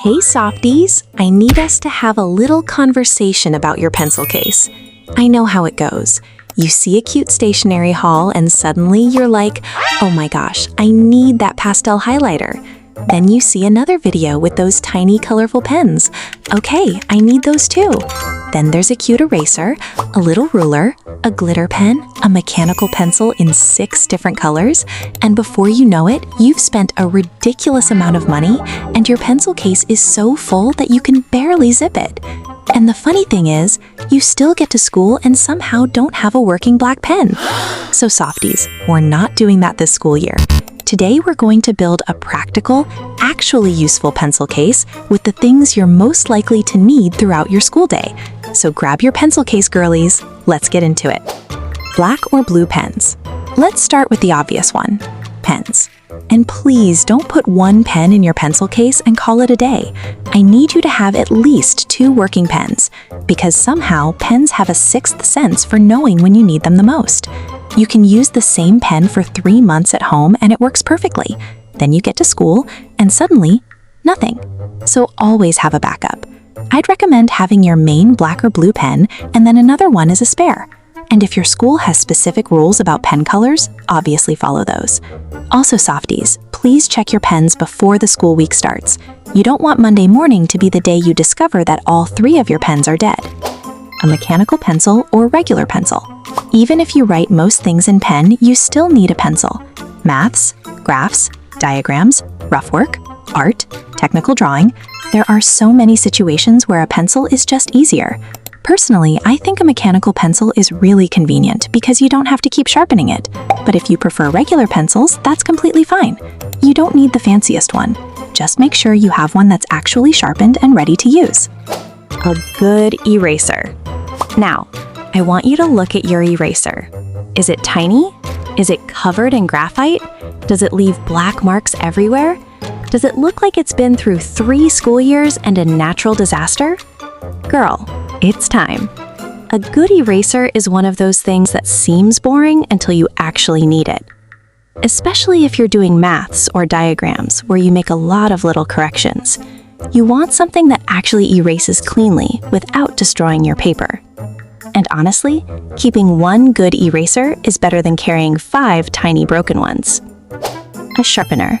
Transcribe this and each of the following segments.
Hey Softies, I need us to have a little conversation about your pencil case. I know how it goes. You see a cute stationery haul and suddenly you're like, oh my gosh, I need that pastel highlighter. Then you see another video with those tiny colorful pens. Okay, I need those too. Then there's a cute eraser, a little ruler, a glitter pen, a mechanical pencil in 6 different colors, and before you know it, you've spent a ridiculous amount of money and your pencil case is so full that you can barely zip it. And the funny thing is, you still get to school and somehow don't have a working black pen. So Softies, we're not doing that this school year. Today we're going to build a practical, actually useful pencil case with the things you're most likely to need throughout your school day. So grab your pencil case, girlies. Let's get into it. Black or blue pens? Let's start with the obvious one, pens. And please don't put one pen in your pencil case and call it a day. I need you to have at least 2 working pens, because somehow pens have a 6th sense for knowing when you need them the most. You can use the same pen for 3 months at home and it works perfectly. Then you get to school and suddenly, nothing. So always have a backup. I'd recommend having your main black or blue pen and then another one as a spare. And if your school has specific rules about pen colors, obviously follow those. Also Softies, please check your pens before the school week starts. You don't want Monday morning to be the day you discover that all 3 of your pens are dead. A mechanical pencil or regular pencil. Even if you write most things in pen, you still need a pencil. Maths, graphs, diagrams, rough work, art, technical drawing. There are so many situations where a pencil is just easier. Personally, I think a mechanical pencil is really convenient because you don't have to keep sharpening it. But if you prefer regular pencils, that's completely fine. You don't need the fanciest one. Just make sure you have one that's actually sharpened and ready to use. A good eraser. Now, I want you to look at your eraser. Is it tiny? Is it covered in graphite? Does it leave black marks everywhere? Does it look like it's been through 3 school years and a natural disaster? Girl, it's time. A good eraser is one of those things that seems boring until you actually need it. Especially if you're doing maths or diagrams where you make a lot of little corrections. You want something that actually erases cleanly without destroying your paper. And honestly, keeping one good eraser is better than carrying 5 tiny broken ones. A sharpener.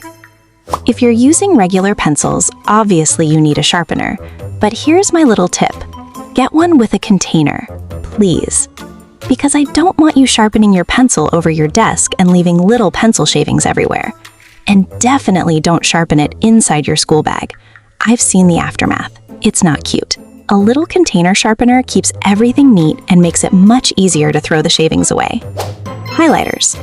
If you're using regular pencils, obviously you need a sharpener. But here's my little tip. Get one with a container, please. Because I don't want you sharpening your pencil over your desk and leaving little pencil shavings everywhere. And definitely don't sharpen it inside your school bag. I've seen the aftermath. It's not cute. A little container sharpener keeps everything neat and makes it much easier to throw the shavings away. Highlighters.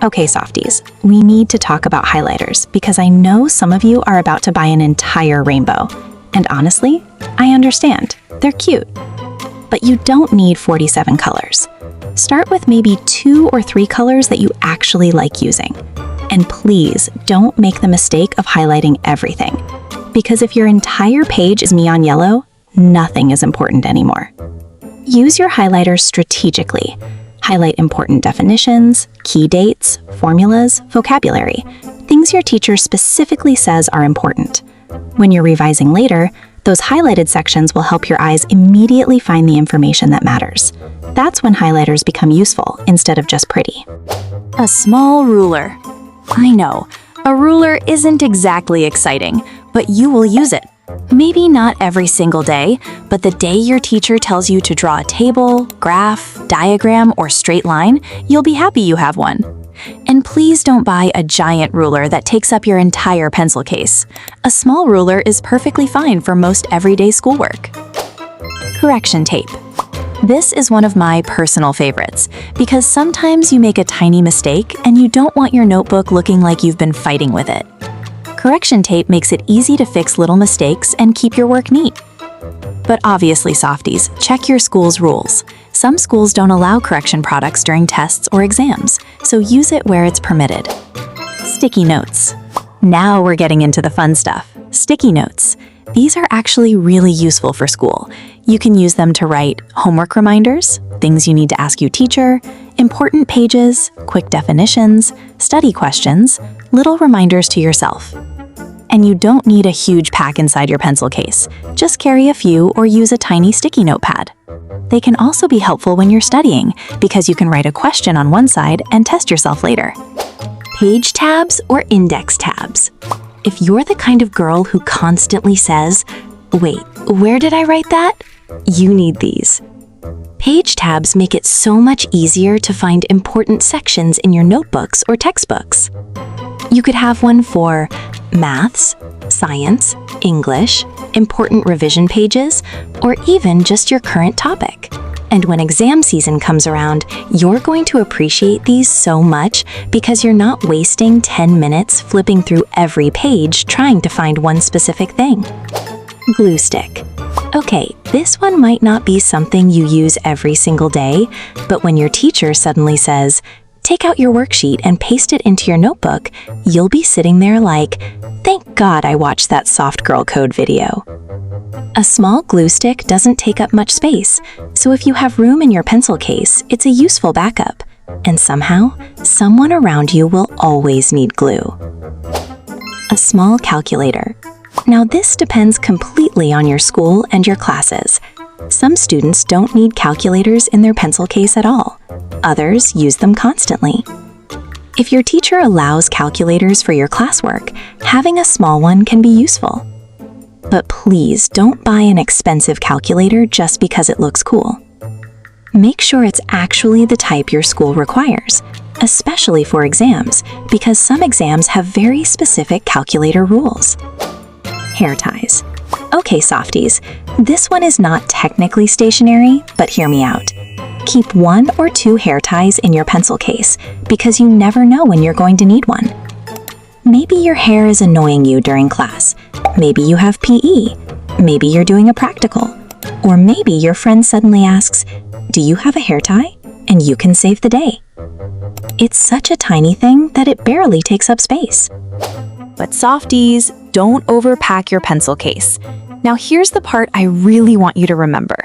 Okay, Softies, we need to talk about highlighters because I know some of you are about to buy an entire rainbow. And honestly, I understand. They're cute. But you don't need 47 colors. Start with maybe 2 or 3 colors that you actually like using. And please don't make the mistake of highlighting everything. Because if your entire page is neon yellow, nothing is important anymore. Use your highlighters strategically. Highlight important definitions, key dates, formulas, vocabulary, things your teacher specifically says are important. When you're revising later, those highlighted sections will help your eyes immediately find the information that matters. That's when highlighters become useful instead of just pretty. A small ruler. I know, a ruler isn't exactly exciting, but you will use it. Maybe not every single day, but the day your teacher tells you to draw a table, graph, diagram, or straight line, you'll be happy you have one. And please don't buy a giant ruler that takes up your entire pencil case. A small ruler is perfectly fine for most everyday schoolwork. Correction tape. This is one of my personal favorites because sometimes you make a tiny mistake and you don't want your notebook looking like you've been fighting with it. Correction tape makes it easy to fix little mistakes and keep your work neat. But obviously, Softies, check your school's rules. Some schools don't allow correction products during tests or exams, so use it where it's permitted. Sticky notes. Now we're getting into the fun stuff. Sticky notes. These are actually really useful for school. You can use them to write homework reminders, things you need to ask your teacher, important pages, quick definitions, study questions, little reminders to yourself. And you don't need a huge pack inside your pencil case. Just carry a few or use a tiny sticky notepad. They can also be helpful when you're studying because you can write a question on one side and test yourself later. Page tabs or index tabs. If you're the kind of girl who constantly says, "Wait, where did I write that?" You need these. Page tabs make it so much easier to find important sections in your notebooks or textbooks. You could have one for maths, science, English, important revision pages, or even just your current topic. And when exam season comes around, you're going to appreciate these so much because you're not wasting 10 minutes flipping through every page trying to find one specific thing. Glue stick. Okay, this one might not be something you use every single day, but when your teacher suddenly says, "Take out your worksheet and paste it into your notebook," you'll be sitting there like, "Thank God I watched that soft girl code video." A small glue stick doesn't take up much space, so if you have room in your pencil case, it's a useful backup. And somehow, someone around you will always need glue. A small calculator. Now this depends completely on your school and your classes. Some students don't need calculators in their pencil case at all. Others use them constantly. If your teacher allows calculators for your classwork, having a small one can be useful. But please don't buy an expensive calculator just because it looks cool. Make sure it's actually the type your school requires, especially for exams, because some exams have very specific calculator rules. Hair ties. Okay, Softies, this one is not technically stationary, but hear me out. Keep 1 or 2 hair ties in your pencil case because you never know when you're going to need one. Maybe your hair is annoying you during class. Maybe you have PE. Maybe you're doing a practical. Or maybe your friend suddenly asks, "Do you have a hair tie?" And you can save the day. It's such a tiny thing that it barely takes up space. But Softies, don't overpack your pencil case. Now here's the part I really want you to remember.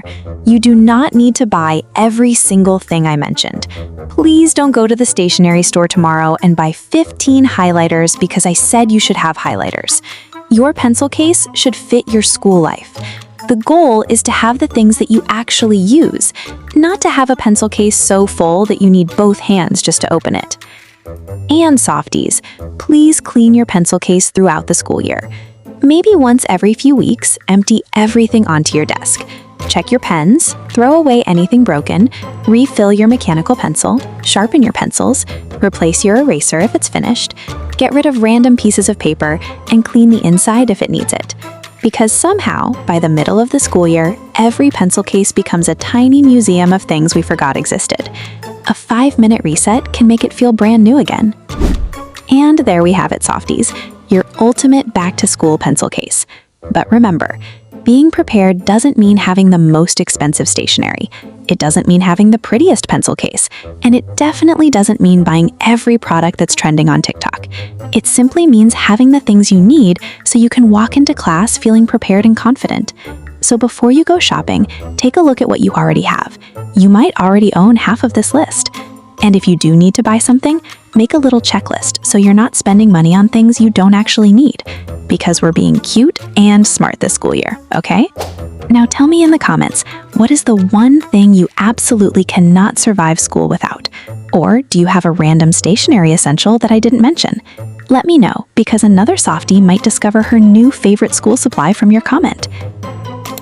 You do not need to buy every single thing I mentioned. Please don't go to the stationery store tomorrow and buy 15 highlighters because I said you should have highlighters. Your pencil case should fit your school life. The goal is to have the things that you actually use, not to have a pencil case so full that you need both hands just to open it. And Softies, please clean your pencil case throughout the school year. Maybe once every few weeks, empty everything onto your desk. Check your pens, throw away anything broken, refill your mechanical pencil, sharpen your pencils, replace your eraser if it's finished, get rid of random pieces of paper, and clean the inside if it needs it. Because somehow, by the middle of the school year, every pencil case becomes a tiny museum of things we forgot existed. A 5-minute reset can make it feel brand new again. And there we have it, Softies, your ultimate back-to-school pencil case. But remember, being prepared doesn't mean having the most expensive stationery. It doesn't mean having the prettiest pencil case. And it definitely doesn't mean buying every product that's trending on TikTok. It simply means having the things you need so you can walk into class feeling prepared and confident. So before you go shopping, take a look at what you already have. You might already own half of this list. And if you do need to buy something, make a little checklist so you're not spending money on things you don't actually need, because we're being cute and smart this school year, okay? Now tell me in the comments, what is the one thing you absolutely cannot survive school without? Or do you have a random stationery essential that I didn't mention? Let me know, because another Softie might discover her new favorite school supply from your comment.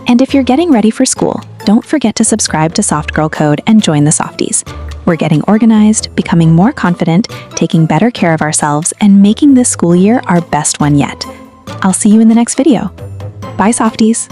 And if you're getting ready for school, don't forget to subscribe to Soft Girl Code and join the Softies. We're getting organized, becoming more confident, taking better care of ourselves, and making this school year our best one yet. I'll see you in the next video. Bye, Softies!